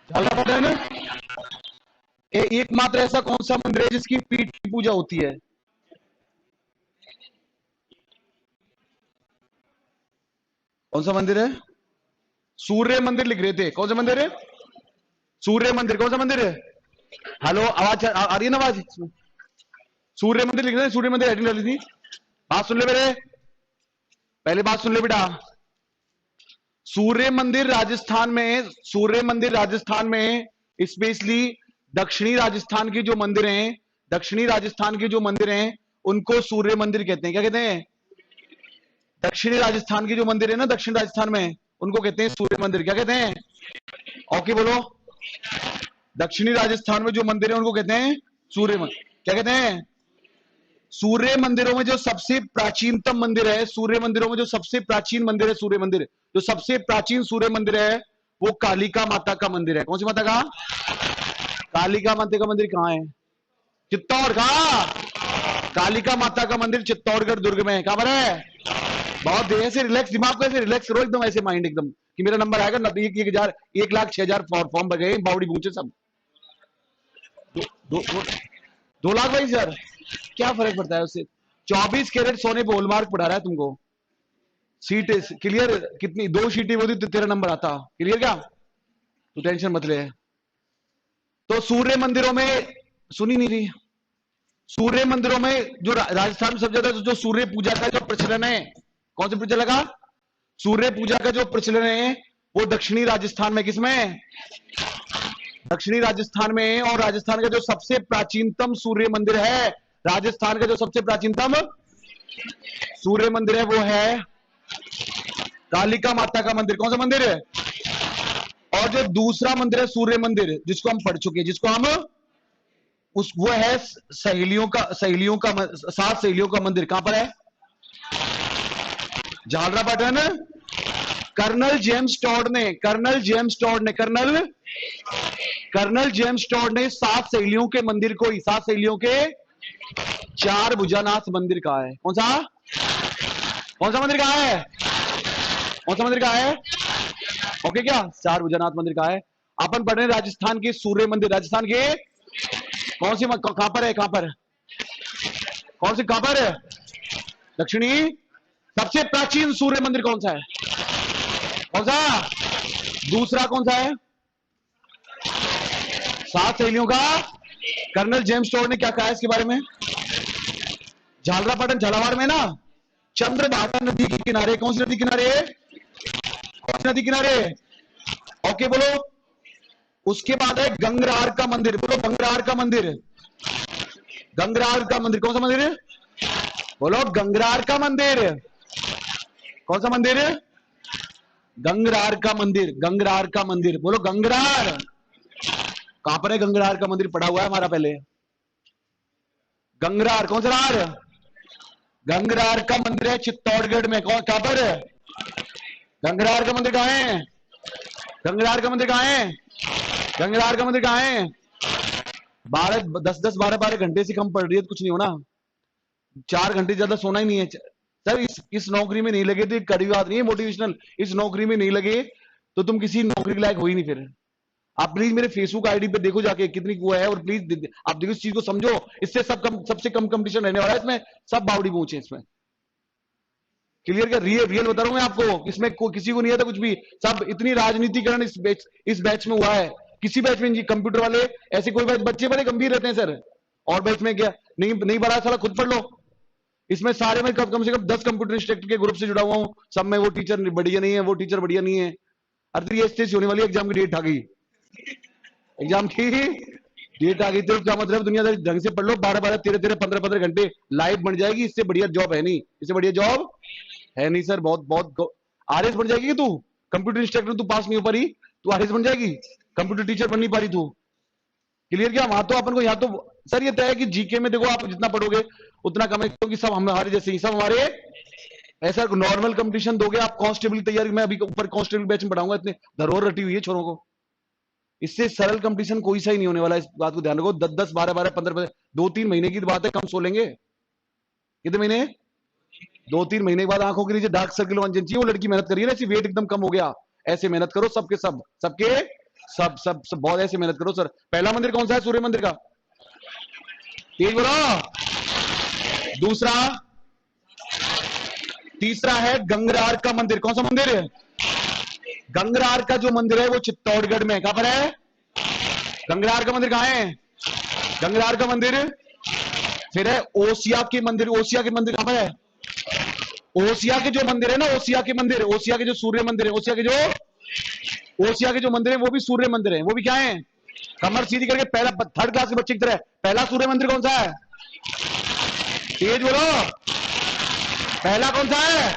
झालरा पाटन एकमात्र ऐसा कौन सा मंदिर है जिसकी पीठ की पूजा होती है? कौन सा मंदिर है? सूर्य मंदिर लिख रहे थे, कौन सा मंदिर है? सूर्य मंदिर। कौन सा मंदिर है? हेलो, आवाज आ रही है ना? आवाज, सूर्य मंदिर लिख रहे हैं, सूर्य मंदिर हेडिंग डाली थी। बात सुन ले मेरे, पहले बात सुन ले बेटा। सूर्य मंदिर राजस्थान में, सूर्य मंदिर राजस्थान में स्पेशली दक्षिणी राजस्थान के जो मंदिर हैं, दक्षिणी राजस्थान के जो मंदिर हैं उनको सूर्य मंदिर कहते हैं। क्या कहते हैं? दक्षिणी राजस्थान के जो मंदिर है ना, दक्षिण राजस्थान में, उनको कहते हैं सूर्य मंदिर। क्या कहते हैं? ओके बोलो। दक्षिणी राजस्थान में जो मंदिर है उनको कहते हैं सूर्य मंदिर। क्या कहते हैं? सूर्य मंदिरों में जो सबसे प्राचीनतम मंदिर है, सूर्य मंदिरों में जो सबसे प्राचीन मंदिर है, सूर्य मंदिर, जो सबसे प्राचीन सूर्य मंदिर है वो कालिका माता का मंदिर है। कौन सी माता का? कालिका माता का मंदिर कहां है? चित्तौड़ का। कालिका माता का मंदिर चित्तौड़गढ़ दुर्ग में है। कहां पर है? बहुत ऐसे रिलैक्स दिमाग को, ऐसे रिलैक्स करो एकदम, ऐसे माइंड एकदम कि मेरा नंबर आएगा ना। 1,06,000 फॉर्म भर गए, बावड़ी पूछे सब। 2 लाख भाई सर, क्या फर्क पड़ता है उससे? 24 कैरेट सोने पे हॉलमार्क पढ़ा रहा है तुमको। Seat clear? कितनी? 2 सीटें होती तो तेरा नंबर आता। क्लियर क्या? तो टेंशन मत ले। तो सूर्य मंदिरों में, सुनी नहीं रही? सूर्य मंदिरों में जो राजस्थान में सबसे ज्यादा जो सूर्य पूजा का जो प्रचलन है, कौन सी पूजा लगा? सूर्य पूजा का जो प्रचलन है वो दक्षिणी राजस्थान में, किसमें? दक्षिणी राजस्थान में। और राजस्थान का जो सबसे प्राचीनतम सूर्य मंदिर है, राजस्थान का जो सबसे प्राचीनतम सूर्य मंदिर है वो है कालिका माता का मंदिर। कौन सा मंदिर है? और जो दूसरा मंदिर है सूर्य मंदिर, जिसको हम पढ़ चुके हैं, जिसको हम वो है सहेलियों का, 7 सहेलियों का मंदिर। कहां पर है? Jhalra Patan. Colonel James Tod ने, कर्नल जेम्स टॉड ने 7 सहेलियों के मंदिर को, 7 सहेलियों के 4 भुजानाथ मंदिर कहा है। कौन सा? कौन सा मंदिर कहा है? कौन सा मंदिर कहा है? ओके क्या? 4 भुजानाथ मंदिर कहा है। अपन पढ़ रहे राजस्थान के सूर्य मंदिर। राजस्थान के कौन सी, कहां पर है? कहां पर? कौन सी, कहां पर है? दक्षिणी। सबसे प्राचीन सूर्य मंदिर कौन सा है? कौन सा? दूसरा कौन सा है? 7 सहेलियों का। कर्नल जेम्स टॉड ने क्या कहा है इसके बारे में? झालरा पाटन झालावाड़ में ना, चंद्रभागा नदी के किनारे। कौन सी नदी किनारे? कौन सी नदी किनारे? ओके बोलो। उसके बाद है गंगरार का मंदिर। बोलो, गंगरार का मंदिर। गंगरार का मंदिर कौन सा मंदिर है? बोलो, गंगरार का मंदिर। कौन सा मंदिर है? गंगरार का मंदिर। गंगरार का मंदिर। बोलो, गंगरार। कहां पर है गंगरार का मंदिर? पड़ा हुआ है हमारा पहले। गंगरार, कौन सा रार? गंगरार का मंदिर है चित्तौड़गढ़ में। कौन, कहां पर है? गंगरार का मंदिर कहां है? गंगरार का मंदिर कहां है? गंगरार का मंदिर कहां है? 12 घंटे से कम पड़ रही है तो कुछ नहीं होना। 4 घंटे ज्यादा सोना ही नहीं है सर। इस नौकरी में नहीं लगे तो कड़ी बात नहीं है, मोटिवेशनल। इस नौकरी में नहीं लगे तो तुम किसी नौकरी के लायक हो ही नहीं। फिर आप प्लीज मेरे फेसबुक आईडी पे देखो जाके कितनी वो है, और प्लीज आप देखो इस चीज को समझो। इससे सबसे कम कंपटीशन रहने वाला है इसमें। सब बावड़ी पहुंचे इसमें। क्लियर? क्या रियल बता रहा हूं मैं आपको। इसमें किसी को नहीं आता कुछ भी। सब इतनी राजनीतिकरण इस बैच में हुआ है। किसी बैच में कंप्यूटर वाले ऐसे, कोई बैच बच्चे बड़े गंभीर रहते हैं सर, और बैच में क्या नहीं बड़ा साला खुद पढ़ लो। इसमें सारे में कम से कम 10 कंप्यूटर इंस्ट्रक्टर के ग्रुप से जुड़ा हुआ हूं। सब में वो टीचर बढ़िया नहीं है, वो टीचर बढ़िया नहीं है। अरे ये स्टेज होने वाली एग्जाम की डेट आ गई। एग्जाम की डेट आ गई तो क्या मतलब? दुनियादारी ढंग से पढ़ लो। 12 13 15 घंटे लाइव बन जाएगी। इससे बढ़िया जॉब है नहीं, इससे बढ़िया जॉब है नहीं सर। बहुत आरएस बन जाएगी तू। कंप्यूटर इंस्ट्रक्टर तू पास नहीं हो पा रही, तू आरएस बन जाएगी। कंप्यूटर टीचर बन नहीं पा रही तू। क्लियर? क्या वहां तो अपन को, यहाँ तो सर ये तय है कि जीके में देखो आप जितना पढ़ोगे उतना कम है, क्योंकि सब हमारे जैसे ही, सब हमारे ऐसा नॉर्मल कंपटीशन दोगे आप। कांस्टेबल की तैयारी मैं अभी ऊपर कांस्टेबल बैच में पढ़ाऊंगा। इतने धरोहर रटी हुई है छोरों को। इससे सरल कंपटीशन कोई सा ही नहीं होने वाला। इस बात को ध्यान रखो। 10 12 15 2-3 महीने की बात है, कम सो लेंगे। कितने महीने? 2-3 महीने के बाद आंखों के नीचे डार्क सर्किल बन चाहिए। वो लड़की मेहनत करिए ना, ऐसी वेट एकदम कम हो गया, ऐसे मेहनत करो। सबके सब, सबके सब सब सब बहुत ऐसे मेहनत करो सर। पहला मंदिर कौन सा है सूर्य मंदिर का? तेज बोलो। दूसरा, तीसरा है गंगरार का मंदिर। कौन सा मंदिर है? गंगरार का जो मंदिर है वो चित्तौड़गढ़ में। कहां पर है? गंगरार का मंदिर कहां है? गंगरार का मंदिर। फिर है ओसिया के मंदिर। ओसिया के मंदिर कहां पर है? ओसिया के जो मंदिर है ना, ओसिया के मंदिर, ओसिया के जो सूर्य मंदिर है, ओसिया के जो मंदिर है वो भी सूर्य मंदिर है। वो भी क्या है? कमर सीधी करके पहला, थर्ड क्लास के बच्चे की तरह, पहला सूर्य मंदिर कौन सा है? तेज बोलो। पहला कौन सा है?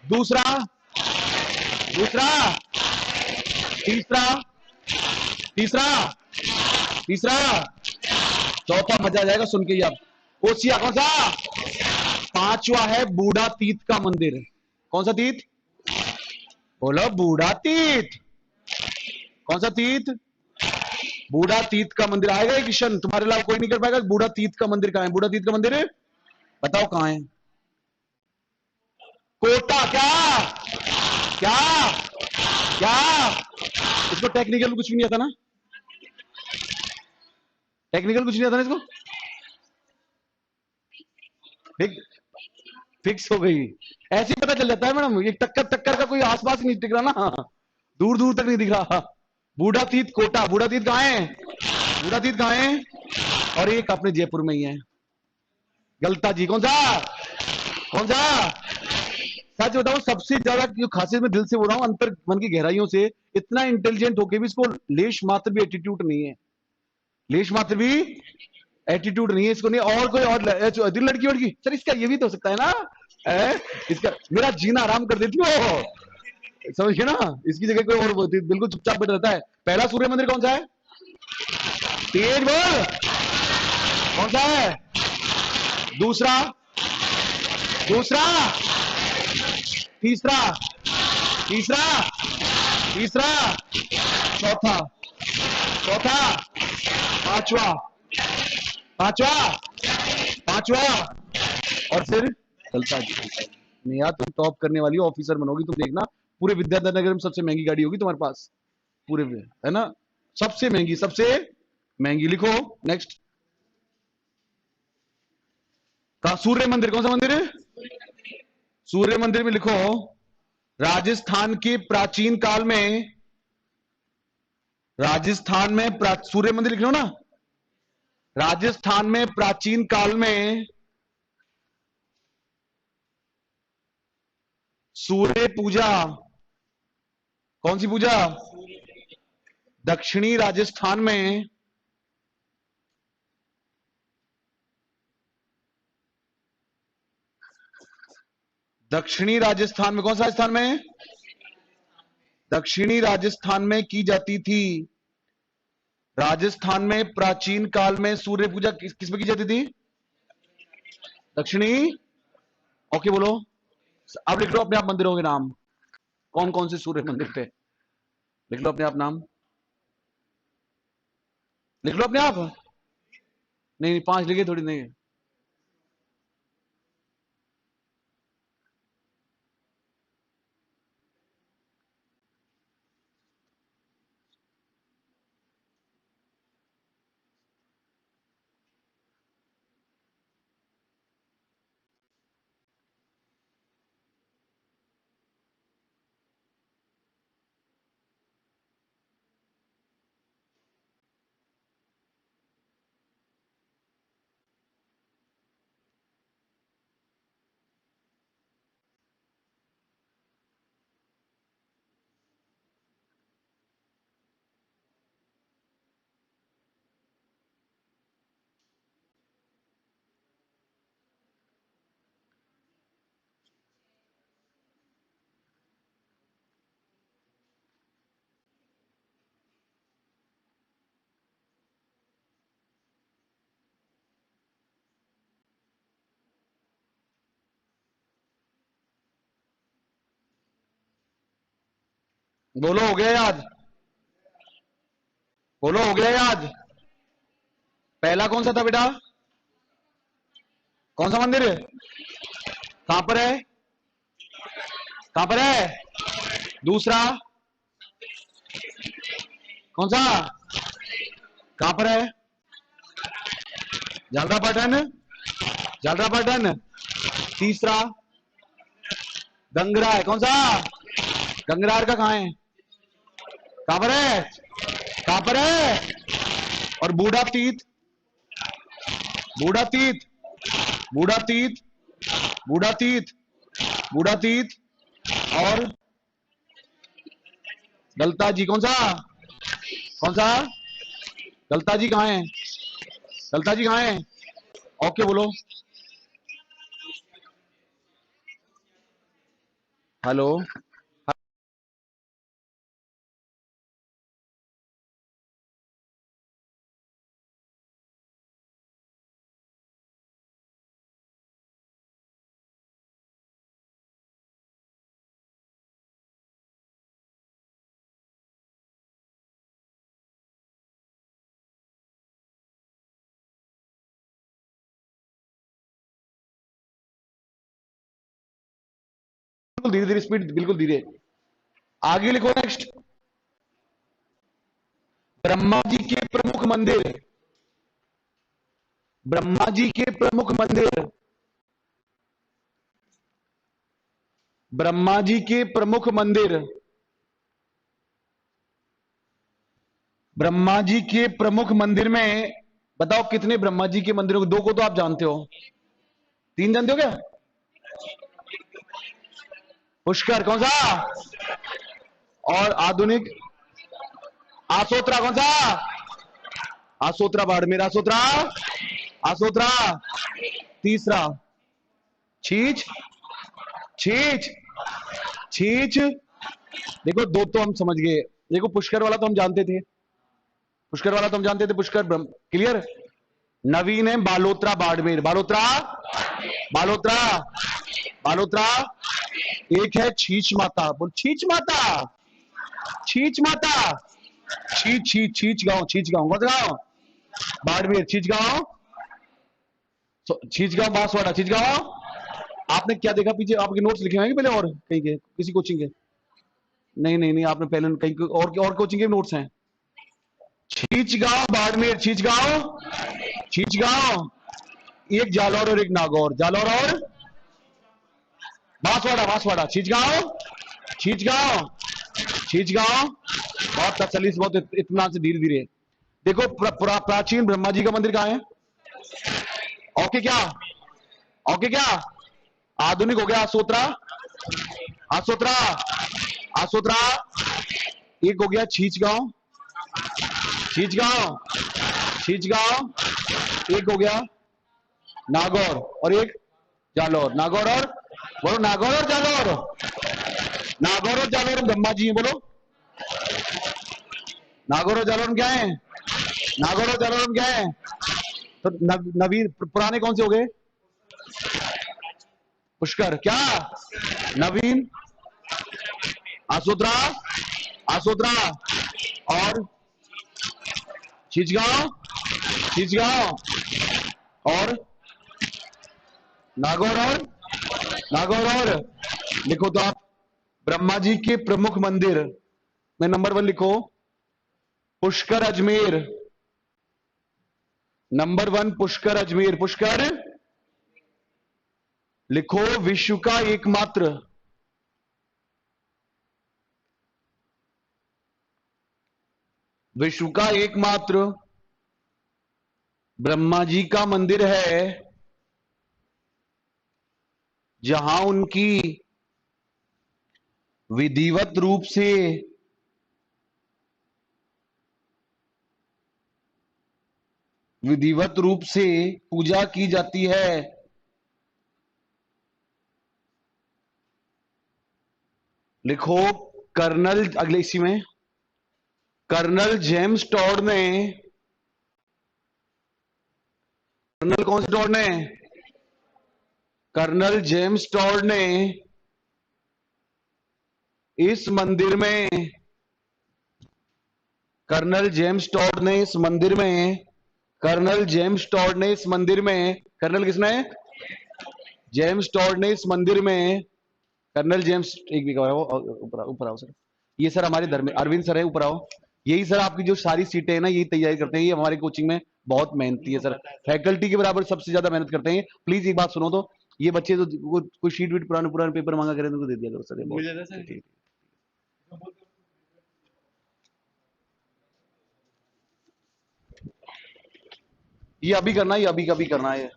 दूसरा, दूसरा, तीसरा, तीसरा, तीसरा, चौथा मजा आ जाएगा सुन के ही आप। ओसिया कौन सा? पांचवा है बूढ़ा तीत का मंदिर। कौन सा तीत? बोलो बूढ़ा तीत। कौन सा तीत? बूढ़ा तीत का मंदिर। आएगा ये किशन, तुम्हारे अलावा कोई नहीं कर पाएगा। बूढ़ा तीत का मंदिर कहां है? बूढ़ा तीत का मंदिर बताओ कहां है? कोटा। क्या क्या क्या? इसको टेक्निकल कुछ भी नहीं आता ना? टेक्निकल कुछ नहीं आता ना इसको? फिक्स हो गई। ऐसे ही पता चल जाता है मैडम। ये टक्कर टक्कर का कोई आसपास ही नहीं दिख रहा ना, दूर दूर तक नहीं दिख रहा। बूढ़ा तीत कोटा। बूढ़ा तीत कहां है? बूढ़ा तीत कहां है? और एक अपने जयपुर में ही है, गलता जी। कौन सा? कौन सा? सच बताऊं, सबसे ज्यादा जो खासियत में दिल से बोल रहा हूं, अंतर मन की गहराइयों से, इतना इंटेलिजेंट होके भी इसको लेश मात्र भी एटीट्यूड नहीं है। लेश मात्र भी एटीट्यूड नहीं है इसको। नहीं और कोई और दिल लड़की वड़की सर, इसका ये भी तो हो सकता है ना? इसका मेरा जीना आराम कर देती हो, समझिए ना। इसकी जगह कोई और बोलती, बिल्कुल चुपचाप बैठ रहता है। पहला सूर्य मंदिर कौन सा है? तेज बोल। कौन सा है? दूसरा, दूसरा, तीसरा, तीसरा, तीसरा, चौथा, चौथा, पांचवा, पांचवा, पांचवा, और फिर चलता नहीं यार। तुम टॉप करने वाली हो, ऑफिसर बनोगी तुम, देखना। पूरे विद्याधर नगर में सबसे महंगी गाड़ी होगी तुम्हारे पास पूरे में, है ना? सबसे महंगी, सबसे महंगी। लिखो नेक्स्ट। का सूर्य मंदिर कौन सा मंदिर है? सूर्य मंदिर में लिखो, राजस्थान के प्राचीन काल में, राजस्थान में सूर्य मंदिर लिख लो ना। राजस्थान में प्राचीन काल में सूर्य पूजा, कौन सी पूजा? दक्षिणी राजस्थान में दक्षिणी राजस्थान में, कौन सा राजस्थान में? दक्षिणी राजस्थान में की जाती थी। राजस्थान में प्राचीन काल में सूर्य पूजा किस में की जाती थी? दक्षिणी। ओके बोलो। अब लिख लो अपने आप मंदिरों के नाम, कौन कौन से सूर्य मंदिर थे। लिख लो अपने आप नाम, लिख लो अपने आप। नहीं नहीं, 5 लिखे थोड़ी नहीं। बोलो हो गया याद? बोलो हो गया याद? पहला कौन सा था बेटा? कौन सा मंदिर है? कहां पर है? कहां पर है? दूसरा, कौन सा? कहां पर है? झालरापाटन, झालरापाटन। तीसरा गंगरार, कौन सा? गंगरार का कहां है? कहां पर है? कहां पर है? और बूढ़ा तीत, बूढ़ा तीत, बूढ़ा तीत, बूढ़ा तीत, बूढ़ा तीत और गलता जी, कौन सा? कौन सा? गलता जी कहां है? गलता जी कहां है? ओके बोलो। हेलो, बिल्कुल धीरे धीरे, स्पीड बिल्कुल धीरे। आगे लिखो नेक्स्ट। ब्रह्मा जी के प्रमुख मंदिर, ब्रह्मा जी के प्रमुख मंदिर, ब्रह्मा जी के प्रमुख मंदिर, ब्रह्मा जी के प्रमुख मंदिर में बताओ कितने ब्रह्मा जी के मंदिरों को? दो को तो आप जानते हो, तीन जानते हो क्या? पुष्कर, कौन सा? और आधुनिक आसोत्रा, कौन सा? आसोत्रा बाड़मेर, आसोत्रा, आसोत्रा। तीसरा छींच, छींच, छींच। देखो दो तो हम समझ गए। देखो पुष्कर वाला तो हम जानते थे, पुष्कर वाला तो हम जानते थे, पुष्कर क्लियर। नवीन है बालोत्रा बाड़मेर, बालोत्रा, बालोत्रा, बालोत्रा। एक है छींच माता, बोल छींच माता, छींच माता, छींच छींच छींच गांव, छींच गांव, कौन सा गांव? बाड़मेर, छींच गांव, छींच गांव, बांसवाड़ा, छींच गांव। आपने क्या देखा पीछे? आपके नोट्स लिखे हैं पहले और कहीं के, किसी कोचिंग के? नहीं नहीं नहीं, आपने पहले कहीं और कोचिंग के नोट्स हैं। छींच गांव बाड़मेर, छींच गांव, छींच गांव। एक जालौर और एक नागौर, जालौर और बांसवाड़ा, बांसवाड़ा, छींचगांव, छींचगांव, छींचगांव। बहुत तसल्ली से, बहुत इत्मीनान से, धीरे धीरे। देखो प्राचीन ब्रह्मा जी का मंदिर कहां है? ओके क्या? ओके क्या? आधुनिक हो गया आसोत्रा, आसोत्रा, आसोत्रा। एक हो गया छींचगांव, छींचगांव, छींचगांव। एक हो गया नागौर और एक जालौर, नागौर और बोलो, नागौर और जालौर, नागौर और जालौर ब्रह्मा जी हैं, बोलो। नागौर और जालौर क्या है? नागौर और जालौर क्या है? तो नवीन पुराने कौन से हो गए? पुष्कर क्या? नवीन आसोत्रा, आसोत्रा और छिचगांव, छिचगांव और नागौर और नागौर और लिखो तो आप। ब्रह्मा जी के प्रमुख मंदिर में नंबर 1 लिखो पुष्कर अजमेर, नंबर 1 पुष्कर अजमेर, पुष्कर लिखो। विश्व का एकमात्र, विश्व का एकमात्र ब्रह्मा जी का मंदिर है जहां उनकी विधिवत रूप से पूजा की जाती है। लिखो कर्नल, अगले इसी में कर्नल जेम्स टॉड ने, कर्नल कौन से टॉड ने? कर्नल जेम्स टॉड ने इस मंदिर में, कर्नल जेम्स टॉड ने इस मंदिर में, कर्नल जेम्स टॉड ने इस मंदिर में, कर्नल किसने? जेम्स टॉड ने इस मंदिर में, कर्नल जेम्स, एक भी ऊपर ऊपर आओ सर, ये सर हमारे धर्म अरविंद सर है, ऊपर आओ। यही सर आपकी जो सारी सीटें हैं ना, यही तैयारी करते हैं, ये हमारे कोचिंग में बहुत मेहनती है सर, फैकल्टी के बराबर सबसे ज्यादा मेहनत करते हैं। प्लीज एक बात सुनो तो, ये बच्चे तो वो कोई शीट वीट पुराने पुराने पेपर मांगा करें तो उनको दे दिया करो सर, ये बहुत ठीक। ये अभी करना है, ये अभी कभी करना है।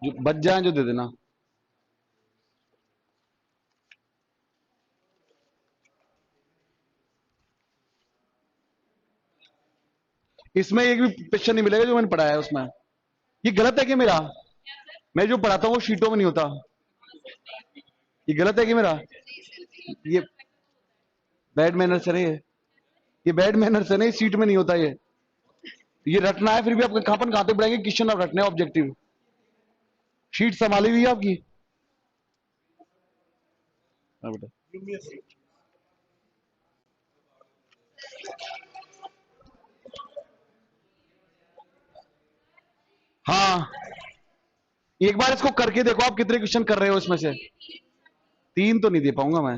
जो बच जाए जो दे देना। इसमें एक भी क्वेश्चन नहीं मिलेगा जो मैंने पढ़ाया है उसमें। ये गलत है कि मेरा, मैं जो पढ़ाता हूँ वो शीटों में नहीं होता। ये गलत है कि मेरा, ये बैड मैनर से नहीं है, ये बैड मैनर से नहीं, सीट में नहीं होता ये रटना है। फिर भी आप कहां कहां तक बढ़ाएंगे, क्वेश्चन आप रटना है ऑब्जेक्टिव। शीट संभाली हुई है आपकी। हाँ बेटा। हाँ, एक बार इसको करके देखो आप कितने क्वेश्चन कर रहे हो इसमें से। 3 तो नहीं दे पाऊंगा मैं।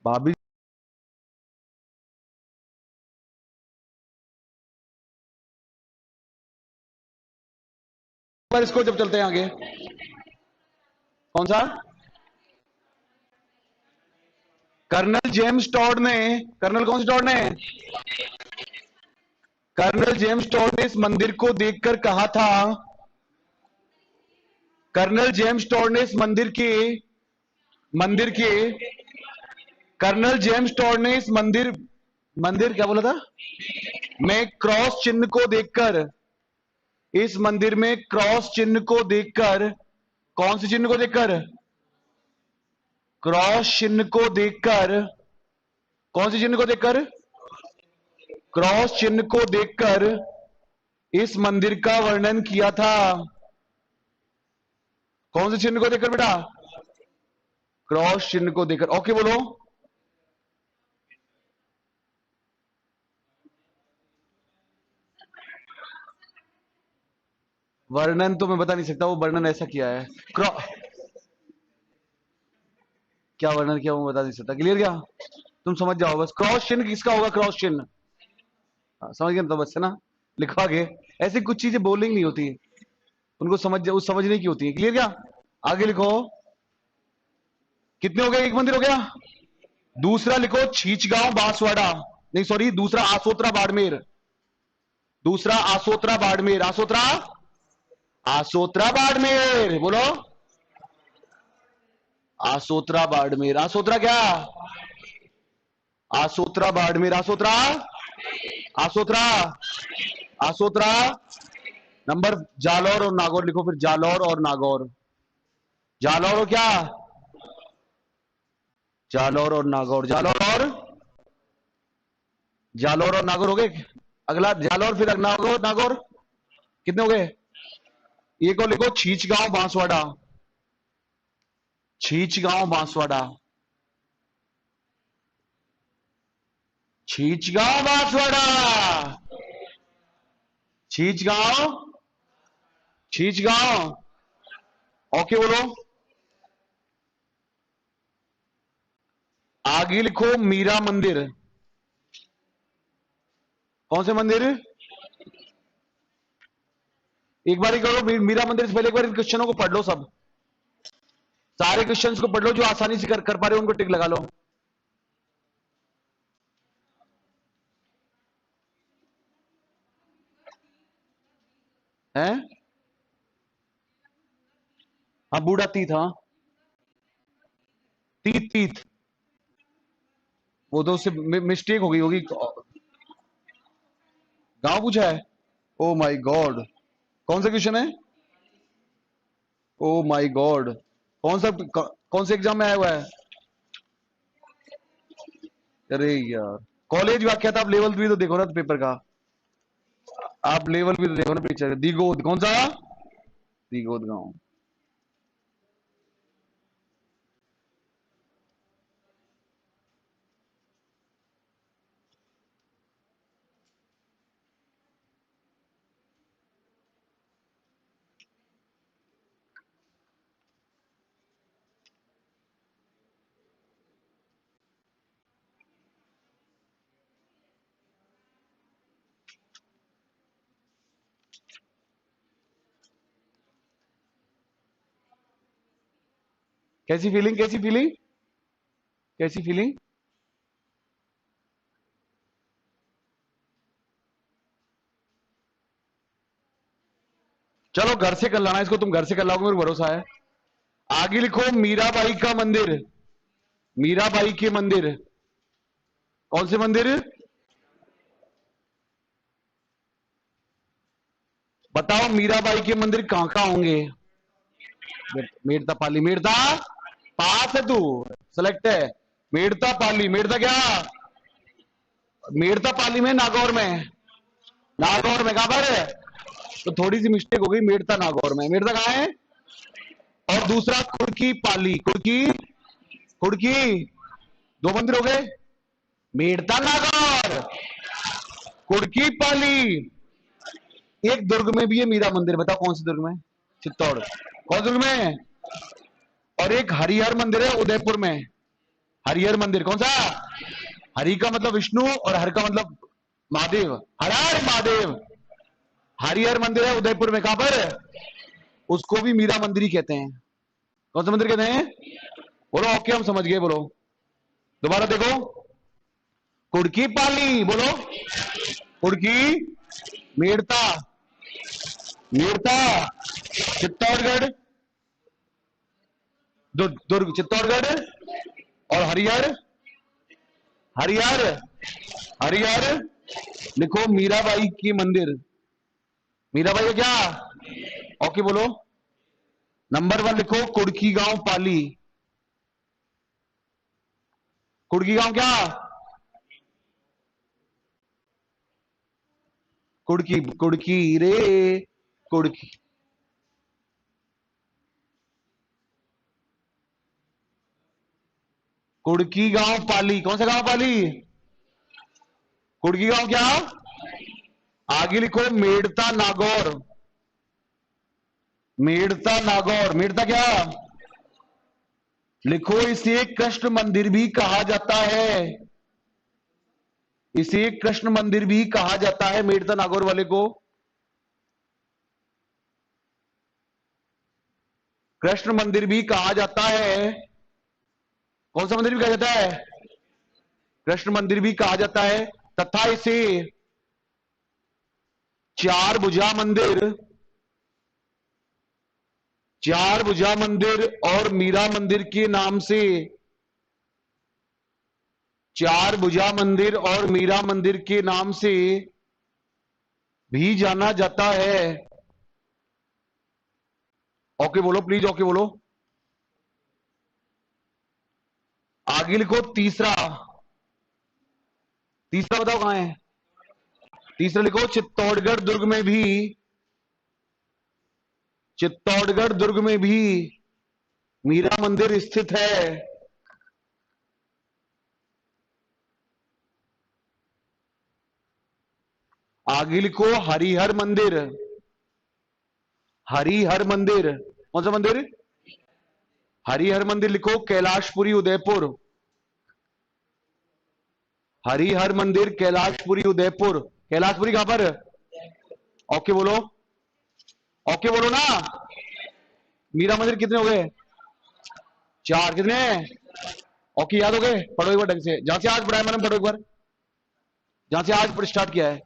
भाभी पर इसको जब चलते हैं आगे, कौन सा, कर्नल जेम्स टॉड ने, कर्नल कौन से टॉड ने, कर्नल जेम्स टॉड ने इस मंदिर को देखकर कहा था, कर्नल जेम्स टॉड ने इस मंदिर के कर्नल जेम्स टॉड ने इस मंदिर मंदिर क्या बोला था, मैं क्रॉस चिन्ह को देखकर, इस मंदिर में क्रॉस चिन्ह को देखकर, कौन से चिन्ह को देखकर, क्रॉस चिन्ह को देखकर, कौन से चिन्ह को देखकर, क्रॉस चिन्ह को देखकर इस मंदिर का वर्णन किया था। कौन से चिन्ह को देखकर बेटा, क्रॉस चिन्ह को देखकर। ओके बोलो। वर्णन तो मैं बता नहीं सकता, वो वर्णन ऐसा किया है। क्या वर्णन किया वो बता नहीं सकता। क्लियर क्या, तुम समझ जाओ बस। क्रॉस चिन्ह किसका होगा, क्रॉस चिन्ह, समझ गए तो बस है ना। लिखो आगे, ऐसी कुछ चीजें बोलिंग नहीं होती, उनको समझने की होती है। क्लियर क्या, आगे लिखो। कितने हो गए, एक मंदिर हो गया। दूसरा लिखो छीचगांव बांसवाड़ा, नहीं सॉरी, दूसरा आसोत्रा बाड़मेर, दूसरा आसोत्रा बाड़मेर, आसोत्रा, आसोत्रा बाड़मेर बोलो, आसोत्रा बाड़मेर, आसोत्रा क्या, आसोत्रा बाड़मेर, आसोत्रा, आसोत्रा, आसोत्रा। नंबर जालौर और नागौर लिखो, फिर जालौर और नागौर, जालौर और क्या, जालौर और नागौर, जालौर और नागौर हो गए। अगला जालौर, फिर नागौर, नागौर कितने हो गए। एक और लिखो छीचगांव बांसवाड़ा, छीचगांव बांसवाड़ा, छीचगांव बांसवाड़ा, छीचगांव, छीचगांव। ओके बोलो। आगे लिखो मीरा मंदिर, कौन से मंदिर, एक बार करो मीरा मंदिर से पहले एक बार इन क्वेश्चनों को पढ़ लो सब, सारे क्वेश्चंस को पढ़ लो जो आसानी से कर पा रहे हो उनको टिक लगा लो। हैं, हाँ बूढ़ा तीत, हाँ तीत तीत, वो तो उससे मिस्टेक हो गई होगी, गांव पूछा है। ओ माय गॉड, कौन सा क्वेश्चन है, ओ माय गॉड, कौन से एग्जाम में आया हुआ है। अरे यार, कॉलेज व्याख्या था, आप लेवल 3 तो देखो ना पेपर का। आप लेवल भी तो देखो ना पिक्चर, दिगोद कौन सा, दिगोद गांव। कैसी फीलिंग, कैसी फीलिंग, कैसी फीलिंग? चलो घर से कर लाना इसको, तुम घर से कर लाओगे, मेरे को भरोसा है। आगे लिखो मीराबाई का मंदिर, मीराबाई के मंदिर, कौन से मंदिर? बताओ मीराबाई के मंदिर कहां कहां होंगे? मेड़ता पाली, मेड़ता पास है तू, सेलेक्ट है। मेड़ता पाली, मेड़ता क्या, मेड़ता पाली में, नागौर में, नागौर में कहां पर है? तो थोड़ी सी मिस्टेक हो गई, मेड़ता नागौर में, मेड़ता कहां है? और दूसरा कुड़की पाली, कुड़की, कुड़की, दो मंदिर हो गए। मेड़ता नागौर, कुड़की पाली। एक दुर्ग में भी है मीरा मंदिर, बताओ कौन से दुर्ग में? चित्तौड़, कौन दुर्ग में? और एक हरिहर मंदिर है उदयपुर में, हरिहर मंदिर कौन सा? हरि का मतलब विष्णु और हर का मतलब महादेव, हर हर महादेव। हरिहर मंदिर है उदयपुर में, कहां पर? उसको भी मीरा मंदिर ही कहते हैं। कौन सा मंदिर कहते हैं? बोलो ओके, हम समझ गए, बोलो दोबारा देखो। कुड़की पाली बोलो, कुड़की, मेड़ता, मेड़ता, चित्तौड़गढ़, दुर्ग चित्तौड़गढ़, और हरिहर, हरिहर, हरिहर लिखो मीराबाई की मंदिर, मीराबाई का क्या? ओके बोलो। नंबर 1 लिखो कुड़की गांव पाली, कुड़की गांव क्या? कुड़की, कुड़की रे, कुड़की, कुड़की गांव पाली, कौन सा गांव पाली? कुड़की गांव क्या? आगे लिखो मेड़ता नागौर, मेड़ता नागौर, मेड़ता क्या? लिखो इसे कृष्ण मंदिर भी कहा जाता है, इसे कृष्ण मंदिर भी कहा जाता है, मेड़ता नागौर वाले को कृष्ण मंदिर भी कहा जाता है। कौन सा मंदिर भी कहा जाता है? कृष्ण मंदिर भी कहा जाता है। तथा इसे चार भुजा मंदिर, चार भुजा मंदिर और मीरा मंदिर के नाम से, चार भुजा मंदिर और मीरा मंदिर के नाम से भी जाना जाता है। ओके बोलो प्लीज, ओके बोलो। आगे लिखो तीसरा, तीसरा बताओ कहां है? तीसरा लिखो चित्तौड़गढ़ दुर्ग में भी, चित्तौड़गढ़ दुर्ग में भी मीरा मंदिर स्थित है। आगे लिखो हरिहर मंदिर, हरिहर मंदिर, कौन सा मंदिर? हरिहर मंदिर लिखो कैलाशपुरी उदयपुर, हरिहर मंदिर कैलाशपुरी उदयपुर, कैलाशपुरी कहां पर? ओके बोलो, ओके बोलो ना। मीरा मंदिर कितने हो गए? चार, कितने? ओके याद हो गए, पढ़ो एक बार ढंग से, जहां से आज पढ़ाया मैंने, पढ़ो एक बार, जहां से आज पर स्टार्ट किया है।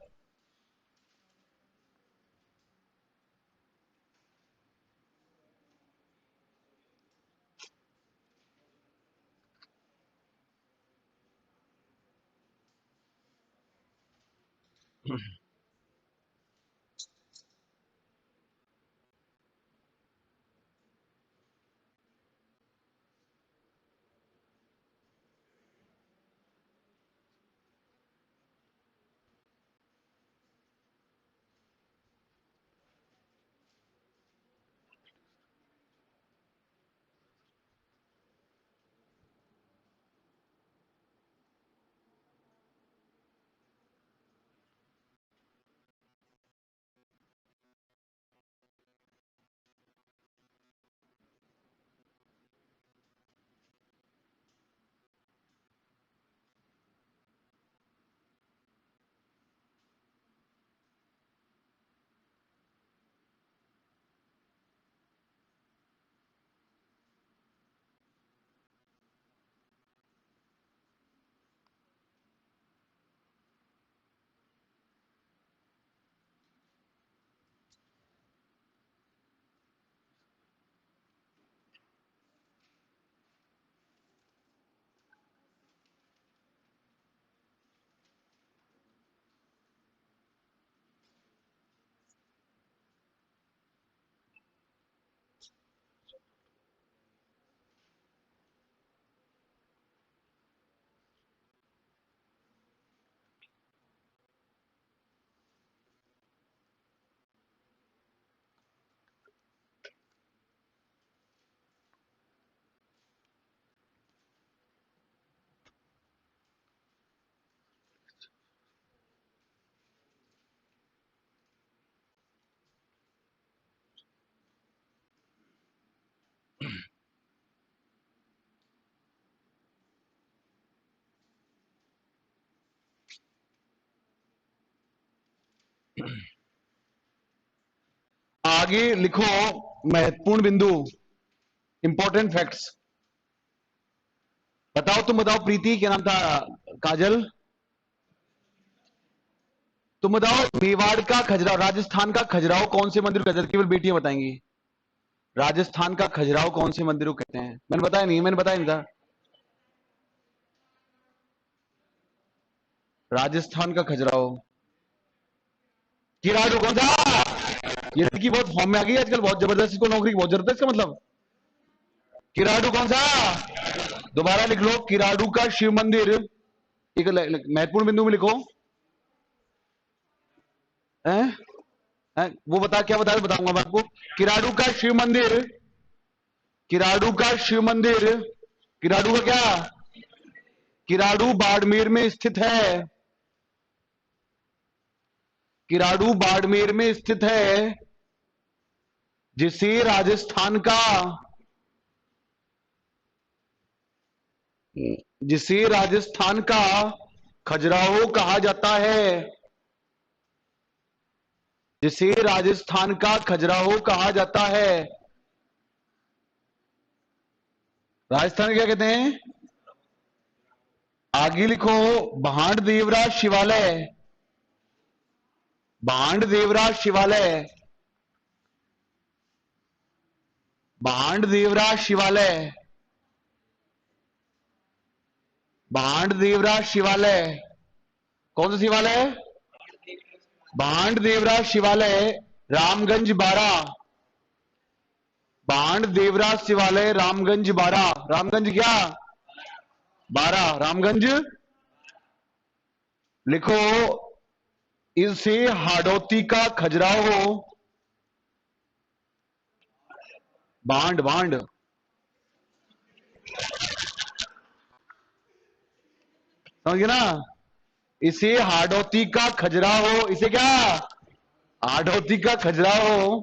आगे लिखो महत्वपूर्ण बिंदु, इंपॉर्टेंट फैक्ट्स। बताओ, तुम बताओ प्रीति, क्या नाम था, काजल, तुम बताओ मेवाड़ का खजुराहो, राजस्थान का खजुराहो कौन से मंदिर को कहते हैं? केवल बेटियां बताएंगी। राजस्थान का खजुराहो कौन से मंदिर को कहते हैं? मैंने बताया नहीं, मैंने बताया नहीं था। राजस्थान का खजुराहो किराडू कौन सा? ये लड़की बहुत फॉर्म में आ गई आजकल, बहुत जबरदस्त, इसको नौकरी की बहुत जरूरत है, इसका मतलब। किराडू कौन सा? दोबारा लिख लो, किराडू का शिव मंदिर। एक महत्वपूर्ण बिंदु में लिखो। हैं? हैं? वो बता, क्या बता, बताऊंगा मैं आपको। किराडू का शिव मंदिर, किराडू का शिव मंदिर, किराडू का क्या? किराडू बाड़मेर में स्थित है, किराडू बाड़मेर में स्थित है, जिसे राजस्थान का, जिसे राजस्थान का खजुराहो कहा जाता है, जिसे राजस्थान का खजुराहो कहा जाता है। राजस्थान क्या कहते हैं? आगे लिखो, भांड देवराज शिवालय, भांड देवराज शिवालय, भांड देवराज शिवालय, भांड देवराज शिवालय, कौन सा शिवालय? भांड देवराज शिवालय, रामगंज 12, भांड देवराज शिवालय रामगंज 12, रामगंज क्या? 12, रामगंज लिखो। इसे हाड़ौती का खजुराहो, भांड भांड, समझ गए ना? इसे हाड़ौती का खजुराहो, इसे क्या? हाड़ौती का खजुराहो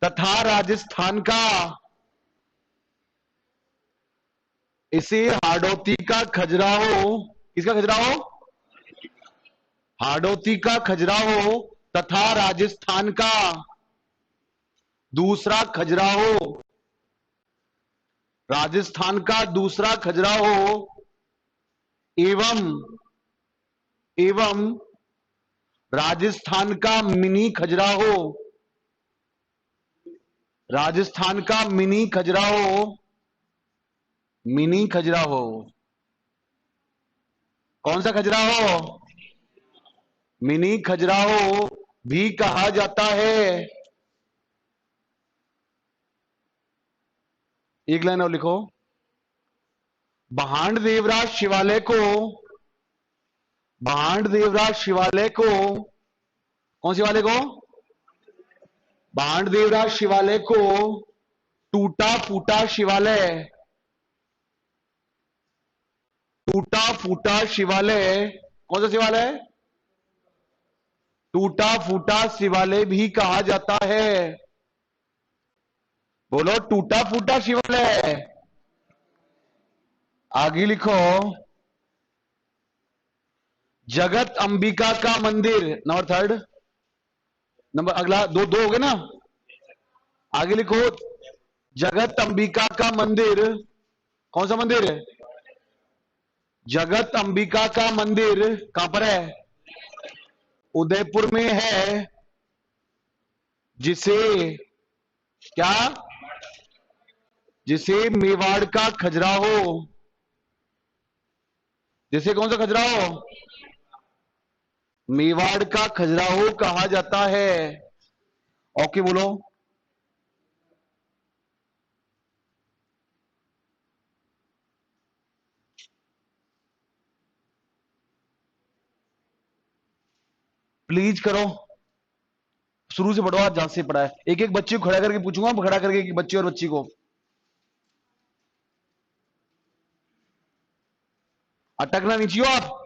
तथा राजस्थान का, इसे हाड़ौती का खजुराहो, किसका खजुराहो? हाड़ौती का खजुराहो तथा राजस्थान का दूसरा खजुराहो, राजस्थान का दूसरा खजुराहो एवं, एवं राजस्थान का मिनी खजुराहो, राजस्थान का मिनी खजुराहो, मिनी खजुराहो, कौन सा खजुराहो? मिनी खजुराहो भी कहा जाता है। एक लाइन और लिखो, भांड देवराज शिवालय को, भांड देवराज शिवालय को, कौन शिवालय को? भांड देवराज शिवालय को टूटा फूटा शिवालय, टूटा फूटा शिवालय, कौन सा शिवालय? टूटा फूटा शिवालय भी कहा जाता है। बोलो, टूटा फूटा शिवालय। आगे लिखो, जगत अंबिका का मंदिर, नंबर 3, नंबर अगला, दो दो हो गए ना। आगे लिखो, जगत अंबिका का मंदिर, कौन सा मंदिर? जगत अंबिका का मंदिर कहां पर है? उदयपुर में है, जिसे क्या? जिसे मेवाड़ का खजुराहो, जिसे कौन सा खजुराहो? मेवाड़ का खजुराहो कहा जाता है। ओके बोलो। प्लीज करो, शुरू से पढ़ो, आज जहां से पढ़ा है। एक एक बच्चे को खड़ा करके पूछूंगा, खड़ा करके एक बच्चे और बच्ची को। अटकना नहीं चाहिए आप।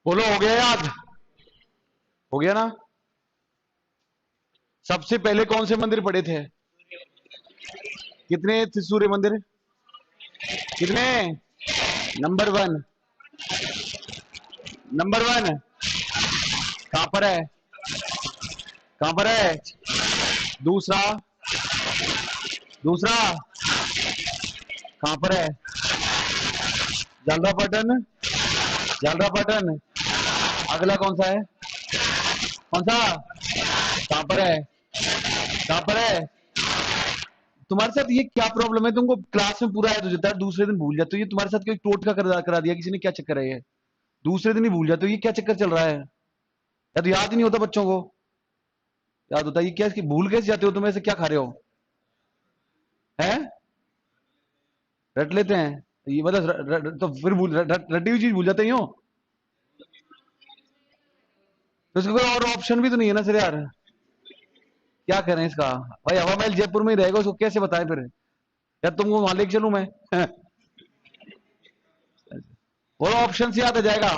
बोलो, हो गया याद? हो गया ना? सबसे पहले कौन से मंदिर पड़े थे? कितने थे सूर्य मंदिर? कितने? Number one. नंबर वन कहां पर है? कहां पर है? दूसरा? दूसरा कहां पर है? जलरापाटन? जलरापाटन। अगला कौन सा है? कौन सा? कहां पर है? कहां पर है? तुम्हारे साथ ये क्या प्रॉब्लम है? तुमको क्लास में पूरा याद हो जाता है, दूसरे दिन भूल जाते हो। ये तुम्हारे साथ कोई टोटका करा दिया किसी ने? क्या चक्कर है ये? दूसरे दिन ही भूल जाते हो, ये क्या चक्कर चल रहा है? या तो याद ही नहीं होता बच्चों को? याद होता है? ये क्या, इसकी भूल कैसे जाते हो? तुम ऐसे क्या खा रहे हो? हैं? रट लेते हैं? ये मतलब तो फिर रटी हुई चीज भूल जाते हो? तो इसका कोई और ऑप्शन भी तो नहीं है ना सर यार? क्या करें इसका? भाई हवा महल जयपुर में ही रहेगा, उसको कैसे बताएं फिर? या तुमको वहां लेके चलूं मैं? बोलो, ऑप्शन से याद आ जाएगा।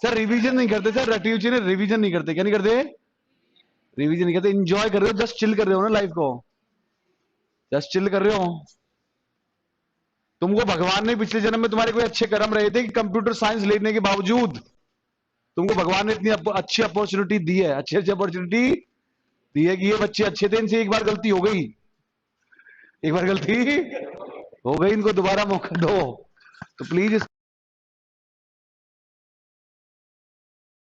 सर रिवीजन नहीं करते सर, रटी हुई चीजें रिवीजन नहीं करते। क्या नहीं करते? रिवीजन नहीं करते। इंजॉय कर रहे हो, जस्ट चिल कर रहे हो ना लाइफ को। जस्ट चिल कर रहे हो। तुमको भगवान ने पिछले जन्म में तुम्हारे कोई अच्छे कर्म रहे थे कि कंप्यूटर साइंस लेने के बावजूद तुमको भगवान ने इतनी अच्छी अपॉर्चुनिटी दी है, अच्छी अच्छी अपॉर्चुनिटी दी है कि ये बच्चे अच्छे थे, इनसे एक बार गलती हो गई, एक बार गलती हो गई, इनको दोबारा मौका दो। तो प्लीज